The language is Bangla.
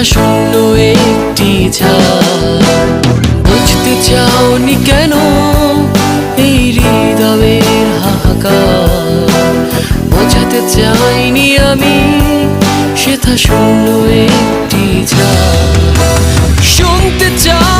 সেথা শূন্য একটি ঝাড়। বুঝতে চাওনি কেন এই হৃদয়ের হাহাকার, বোঝাতে চাইনি আমি সেথা শূন্য একটি ঝাড়। শুনতে চাও